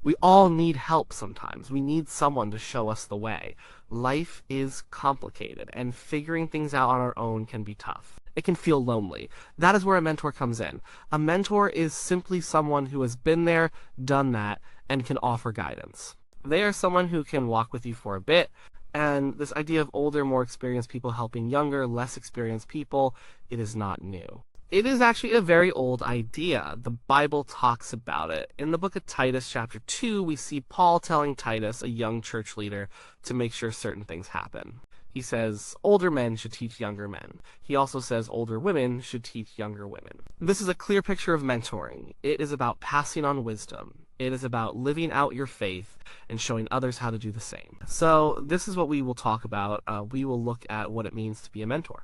We all need help sometimes. We need someone to show us the way. Life is complicated, and figuring things out on our own can be tough. It can feel lonely. That is where a mentor comes in. A mentor is simply someone who has been there, done that, and can offer guidance. They are someone who can walk with you for a bit, and this idea of older, more experienced people helping younger, less experienced people, it is not new. It is actually a very old idea. The Bible talks about it. In the book of Titus, chapter 2, we see Paul telling Titus, a young church leader, to make sure certain things happen. He says older men should teach younger men. He also says older women should teach younger women. This is a clear picture of mentoring. It is about passing on wisdom. It is about living out your faith and showing others how to do the same. So this is what we will talk about. We will look at what it means to be a mentor.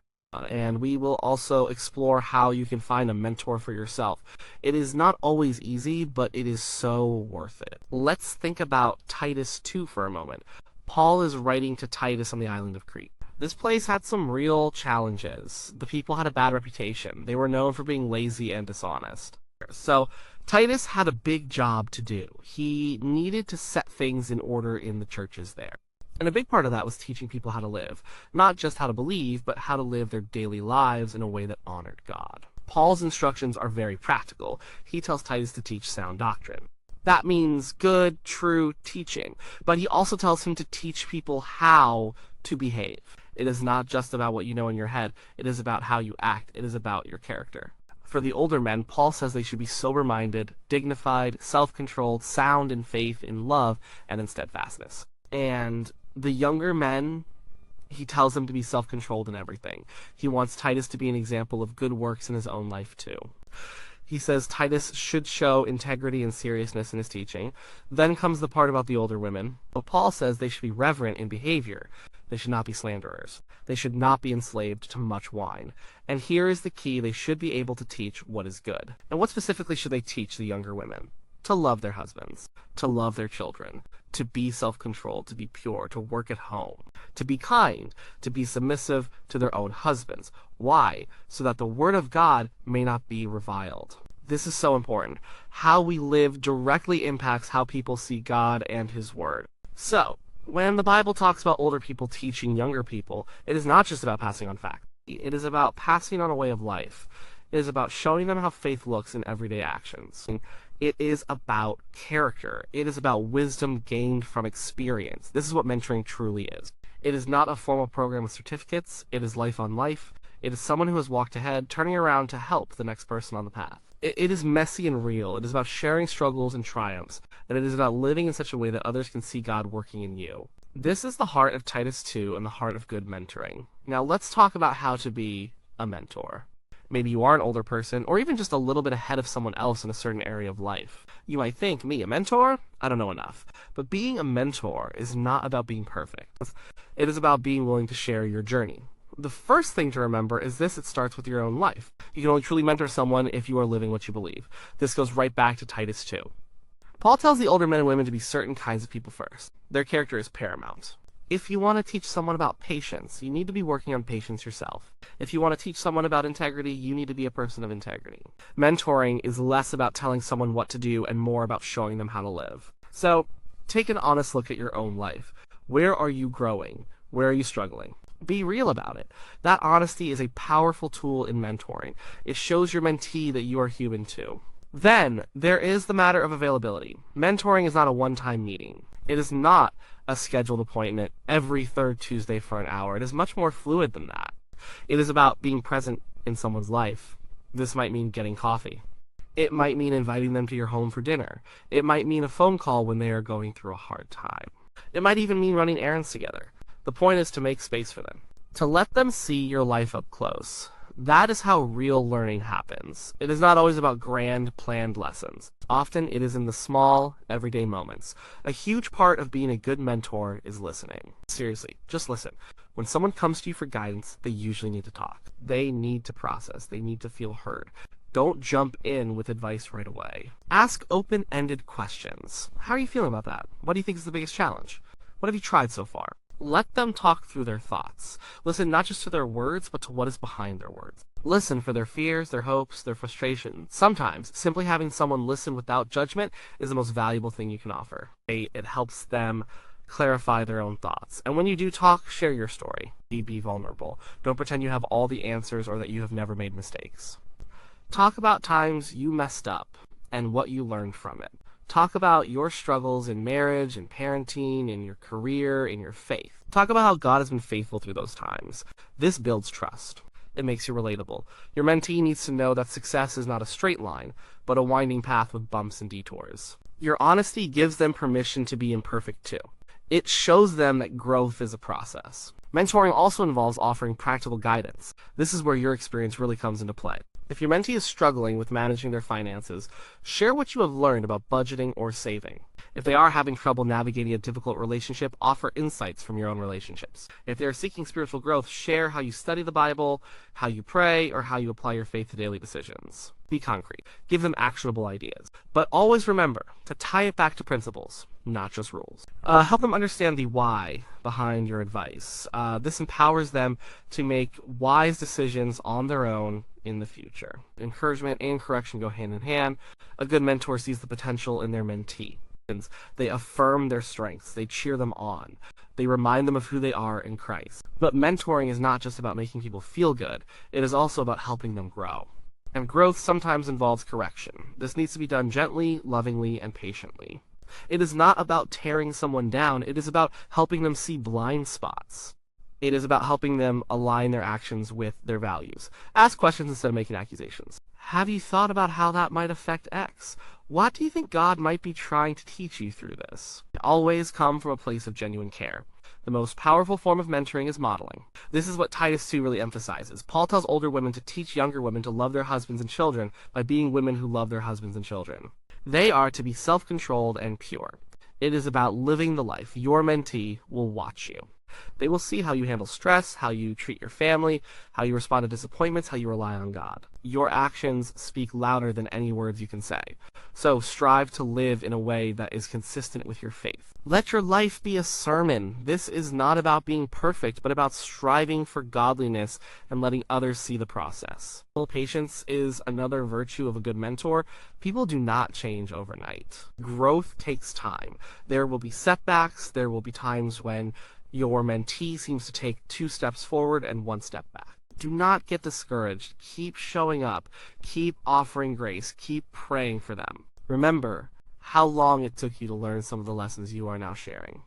And we will also explore how you can find a mentor for yourself. It is not always easy, but it is so worth it. Let's think about Titus 2 for a moment. Paul is writing to Titus on the island of Crete. This place had some real challenges. The people had a bad reputation. They were known for being lazy and dishonest. So Titus had a big job to do. He needed to set things in order in the churches there. And a big part of that was teaching people how to live. Not just how to believe, but how to live their daily lives in a way that honored God. Paul's instructions are very practical. He tells Titus to teach sound doctrine. That means good, true teaching. But he also tells him to teach people how to behave. It is not just about what you know in your head. It is about how you act. It is about your character. For the older men, Paul says they should be sober-minded, dignified, self-controlled, sound in faith, in love, and in steadfastness. And the younger men, he tells them to be self-controlled in everything. He wants Titus to be an example of good works in his own life too. He says Titus should show integrity and seriousness in his teaching. Then comes the part about the older women. But Paul says they should be reverent in behavior. They should not be slanderers. They should not be enslaved to much wine. And here is the key: they should be able to teach what is good. And what specifically should they teach the younger women? To love their husbands, to love their children, to be self-controlled, to be pure, to work at home, to be kind, to be submissive to their own husbands. Why? So that the word of God may not be reviled. This is so important. How we live directly impacts how people see God and his word. So, when the Bible talks about older people teaching younger people, it is not just about passing on facts. It is about passing on a way of life. It is about showing them how faith looks in everyday actions. It is about character. It is about wisdom gained from experience. This is what mentoring truly is. It is not a formal program with certificates. It is life on life. It is someone who has walked ahead, turning around to help the next person on the path. It is messy and real. It is about sharing struggles and triumphs. And it is about living in such a way that others can see God working in you. This is the heart of Titus 2 and the heart of good mentoring. Now let's talk about how to be a mentor. Maybe you are an older person, or even just a little bit ahead of someone else in a certain area of life. You might think, me, a mentor? I don't know enough. But being a mentor is not about being perfect. It is about being willing to share your journey. The first thing to remember is this: it starts with your own life. You can only truly mentor someone if you are living what you believe. This goes right back to Titus 2. Paul tells the older men and women to be certain kinds of people first. Their character is paramount. If you want to teach someone about patience, you need to be working on patience yourself. If you want to teach someone about integrity, you need to be a person of integrity. Mentoring is less about telling someone what to do and more about showing them how to live. So, take an honest look at your own life. Where are you growing? Where are you struggling? Be real about it. That honesty is a powerful tool in mentoring. It shows your mentee that you are human too. Then, there is the matter of availability. Mentoring is not a one-time meeting. It is not a scheduled appointment every third Tuesday for an hour. It is much more fluid than that. It is about being present in someone's life. This might mean getting coffee. It might mean inviting them to your home for dinner. It might mean a phone call when they are going through a hard time. It might even mean running errands together. The point is to make space for them, to let them see your life up close. That is how real learning happens. It is not always about grand, planned lessons. Often it is in the small, everyday moments. A huge part of being a good mentor is listening. Seriously, just listen. When someone comes to you for guidance, they usually need to talk. They need to process. They need to feel heard. Don't jump in with advice right away. Ask open-ended questions. How are you feeling about that? What do you think is the biggest challenge? What have you tried so far? Let them talk through their thoughts. Listen not just to their words, but to what is behind their words. Listen for their fears, their hopes, their frustrations. Sometimes, simply having someone listen without judgment is the most valuable thing you can offer. It helps them clarify their own thoughts. And when you do talk, share your story. Be vulnerable. Don't pretend you have all the answers or that you have never made mistakes. Talk about times you messed up and what you learned from it. Talk about your struggles in marriage, in parenting, in your career, in your faith. Talk about how God has been faithful through those times. This builds trust. It makes you relatable. Your mentee needs to know that success is not a straight line, but a winding path with bumps and detours. Your honesty gives them permission to be imperfect too. It shows them that growth is a process. Mentoring also involves offering practical guidance. This is where your experience really comes into play. If your mentee is struggling with managing their finances, share what you have learned about budgeting or saving. If they are having trouble navigating a difficult relationship, offer insights from your own relationships. If they are seeking spiritual growth, share how you study the Bible, how you pray, or how you apply your faith to daily decisions. Be concrete. Give them actionable ideas. But always remember to tie it back to principles, not just rules. Help them understand the why behind your advice. This empowers them to make wise decisions on their own in the future. Encouragement and correction go hand in hand. A good mentor sees the potential in their mentee. They affirm their strengths. They cheer them on. They remind them of who they are in Christ. But mentoring is not just about making people feel good. It is also about helping them grow. And growth sometimes involves correction. This needs to be done gently, lovingly, and patiently. It is not about tearing someone down. It is about helping them see blind spots. It is about helping them align their actions with their values. Ask questions instead of making accusations. Have you thought about how that might affect X? What do you think God might be trying to teach you through this? Always come from a place of genuine care. The most powerful form of mentoring is modeling. This is what Titus 2 really emphasizes. Paul tells older women to teach younger women to love their husbands and children by being women who love their husbands and children. They are to be self-controlled and pure. It is about living the life. Your mentee will watch you. They will see how you handle stress, how you treat your family, how you respond to disappointments, how you rely on God. Your actions speak louder than any words you can say. So strive to live in a way that is consistent with your faith. Let your life be a sermon. This is not about being perfect, but about striving for godliness and letting others see the process. Patience is another virtue of a good mentor. People do not change overnight. Growth takes time. There will be setbacks. There will be times when your mentee seems to take 2 steps forward and 1 step back. Do not get discouraged. Keep showing up. Keep offering grace. Keep praying for them. Remember how long it took you to learn some of the lessons you are now sharing.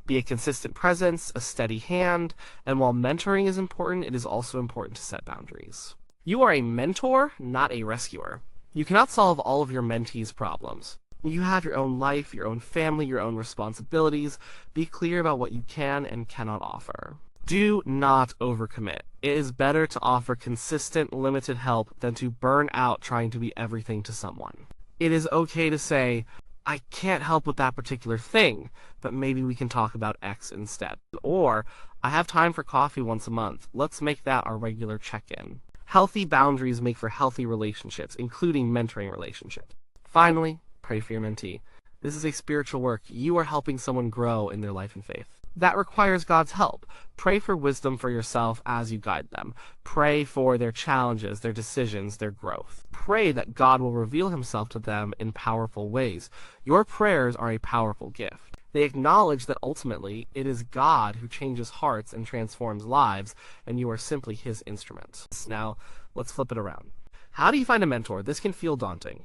Be a consistent presence, a steady hand, and while mentoring is important, it is also important to set boundaries. You are a mentor, not a rescuer. You cannot solve all of your mentee's problems. You have your own life, your own family, your own responsibilities. Be clear about what you can and cannot offer. Do not overcommit. It is better to offer consistent, limited help than to burn out trying to be everything to someone. It is okay to say, I can't help with that particular thing, but maybe we can talk about X instead. Or, I have time for coffee once a month. Let's make that our regular check-in. Healthy boundaries make for healthy relationships, including mentoring relationships. Finally, pray for your mentee. This is a spiritual work. You are helping someone grow in their life and faith. That requires God's help. Pray for wisdom for yourself as you guide them. Pray for their challenges, their decisions, their growth. Pray that God will reveal himself to them in powerful ways. Your prayers are a powerful gift. They acknowledge that ultimately it is God who changes hearts and transforms lives, and you are simply his instrument. Now, let's flip it around. How do you find a mentor? This can feel daunting.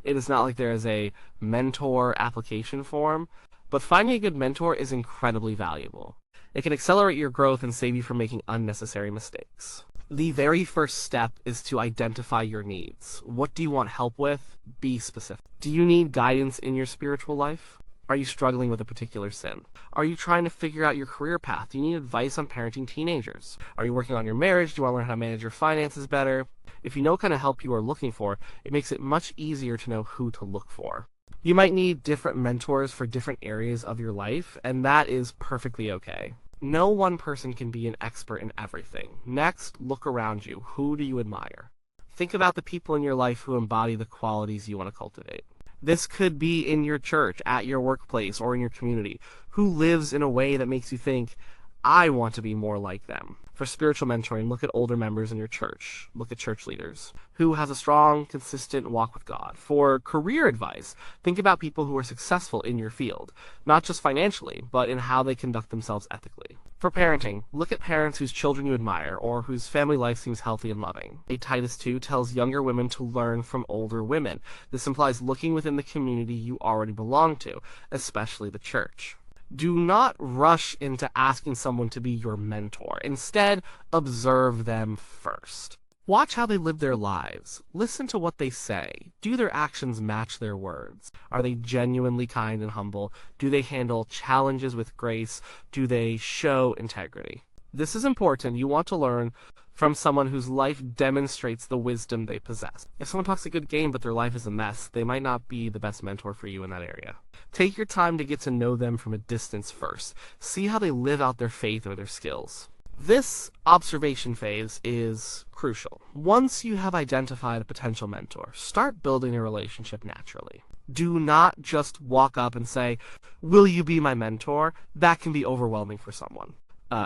It is not like there is a mentor application form, but finding a good mentor is incredibly valuable. It can accelerate your growth and save you from making unnecessary mistakes. The very first step is to identify your needs. What do you want help with? Be specific. Do you need guidance in your spiritual life? Are you struggling with a particular sin? Are you trying to figure out your career path? Do you need advice on parenting teenagers? Are you working on your marriage? Do you want to learn how to manage your finances better? If you know what kind of help you are looking for, it makes it much easier to know who to look for. You might need different mentors for different areas of your life, and that is perfectly okay. No one person can be an expert in everything. Next, look around you. Who do you admire? Think about the people in your life who embody the qualities you want to cultivate. This could be in your church, at your workplace, or in your community. Who lives in a way that makes you think, I want to be more like them. For spiritual mentoring, look at older members in your church. Look at church leaders. Who has a strong, consistent walk with God? For career advice, think about people who are successful in your field, not just financially, but in how they conduct themselves ethically. For parenting, look at parents whose children you admire or whose family life seems healthy and loving. Titus 2 tells younger women to learn from older women. This implies looking within the community you already belong to, especially the church. Do not rush into asking someone to be your mentor. Instead, observe them first. Watch how they live their lives. Listen to what they say. Do their actions match their words? Are they genuinely kind and humble? Do they handle challenges with grace? Do they show integrity? This is important. You want to learn from someone whose life demonstrates the wisdom they possess. If someone talks a good game but their life is a mess, they might not be the best mentor for you in that area. Take your time to get to know them from a distance first. See how they live out their faith or their skills. This observation phase is crucial. Once you have identified a potential mentor, start building a relationship naturally. Do not just walk up and say, "Will you be my mentor?" That can be overwhelming for someone.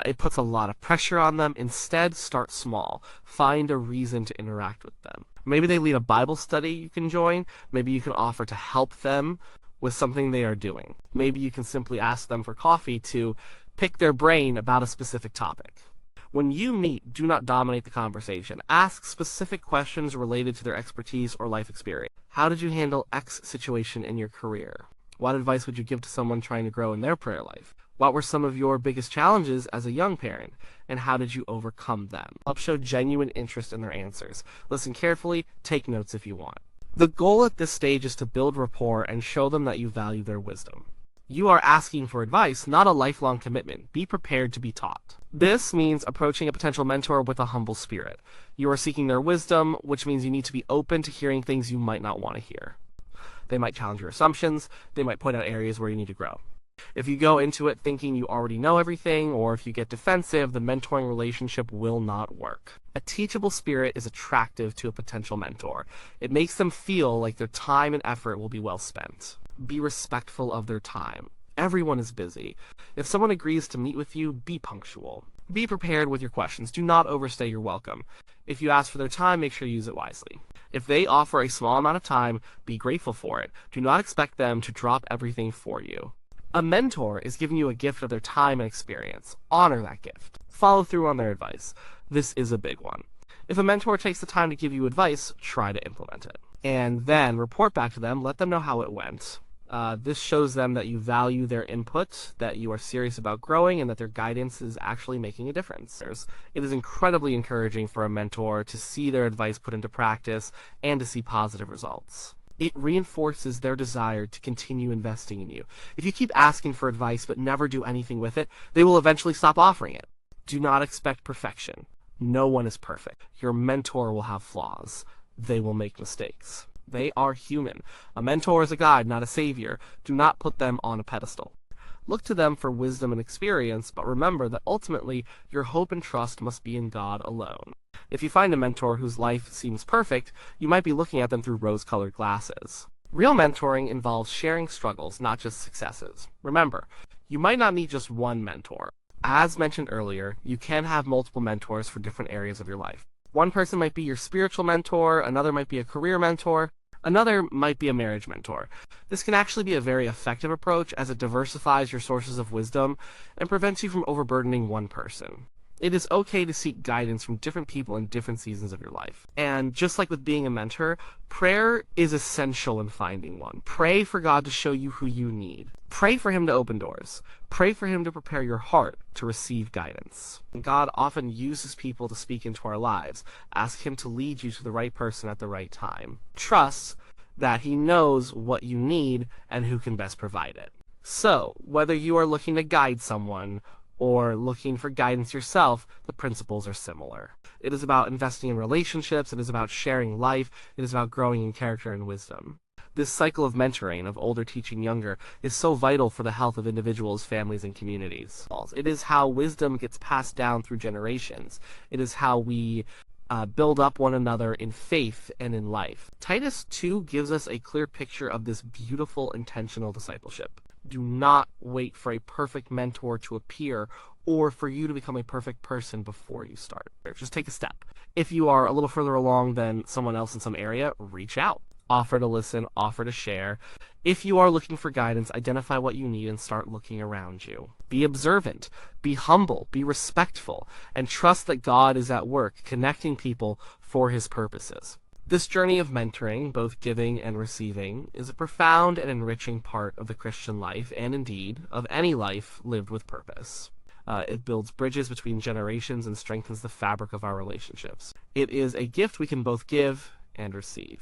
It puts a lot of pressure on them. Instead, start small. Find a reason to interact with them. Maybe they lead a Bible study you can join. Maybe you can offer to help them with something they are doing. Maybe you can simply ask them for coffee to pick their brain about a specific topic. When you meet, do not dominate the conversation. Ask specific questions related to their expertise or life experience. How did you handle X situation in your career? What advice would you give to someone trying to grow in their prayer life? What were some of your biggest challenges as a young parent, and how did you overcome them? Help show genuine interest in their answers. Listen carefully, take notes if you want. The goal at this stage is to build rapport and show them that you value their wisdom. You are asking for advice, not a lifelong commitment. Be prepared to be taught. This means approaching a potential mentor with a humble spirit. You are seeking their wisdom, which means you need to be open to hearing things you might not want to hear. They might challenge your assumptions. They might point out areas where you need to grow. If you go into it thinking you already know everything, or if you get defensive, the mentoring relationship will not work. A teachable spirit is attractive to a potential mentor. It makes them feel like their time and effort will be well spent. Be respectful of their time. Everyone is busy. If someone agrees to meet with you, be punctual. Be prepared with your questions. Do not overstay your welcome. If you ask for their time, make sure you use it wisely. If they offer a small amount of time, be grateful for it. Do not expect them to drop everything for you. A mentor is giving you a gift of their time and experience. Honor that gift. Follow through on their advice. This is a big one. If a mentor takes the time to give you advice, try to implement it. And then report back to them. Let them know how it went. This shows them that you value their input, that you are serious about growing, and that their guidance is actually making a difference. It is incredibly encouraging for a mentor to see their advice put into practice and to see positive results. It reinforces their desire to continue investing in you. If you keep asking for advice but never do anything with it, they will eventually stop offering it. Do not expect perfection. No one is perfect. Your mentor will have flaws. They will make mistakes. They are human. A mentor is a guide, not a savior. Do not put them on a pedestal. Look to them for wisdom and experience, but remember that ultimately your hope and trust must be in God alone. If you find a mentor whose life seems perfect, you might be looking at them through rose-colored glasses. Real mentoring involves sharing struggles, not just successes. Remember, you might not need just one mentor. As mentioned earlier, you can have multiple mentors for different areas of your life. One person might be your spiritual mentor, another might be a career mentor, another might be a marriage mentor. This can actually be a very effective approach as it diversifies your sources of wisdom and prevents you from overburdening one person. It is okay to seek guidance from different people in different seasons of your life. And just like with being a mentor, prayer is essential in finding one. Pray for God to show you who you need. Pray for Him to open doors. Pray for Him to prepare your heart to receive guidance. God often uses people to speak into our lives. Ask Him to lead you to the right person at the right time. Trust that He knows what you need and who can best provide it. So, whether you are looking to guide someone or looking for guidance yourself, the principles are similar. It is about investing in relationships, it is about sharing life, it is about growing in character and wisdom. This cycle of mentoring, of older teaching younger, is so vital for the health of individuals, families, and communities. It is how wisdom gets passed down through generations. It is how we build up one another in faith and in life. Titus 2 gives us a clear picture of this beautiful, intentional discipleship. Do not wait for a perfect mentor to appear or for you to become a perfect person before you start. Just take a step. If you are a little further along than someone else in some area, reach out. Offer to listen, offer to share. If you are looking for guidance, identify what you need and start looking around you. Be observant, be humble, be respectful, and trust that God is at work connecting people for his purposes. This journey of mentoring, both giving and receiving, is a profound and enriching part of the Christian life, and indeed, of any life lived with purpose. It builds bridges between generations and strengthens the fabric of our relationships. It is a gift we can both give and receive.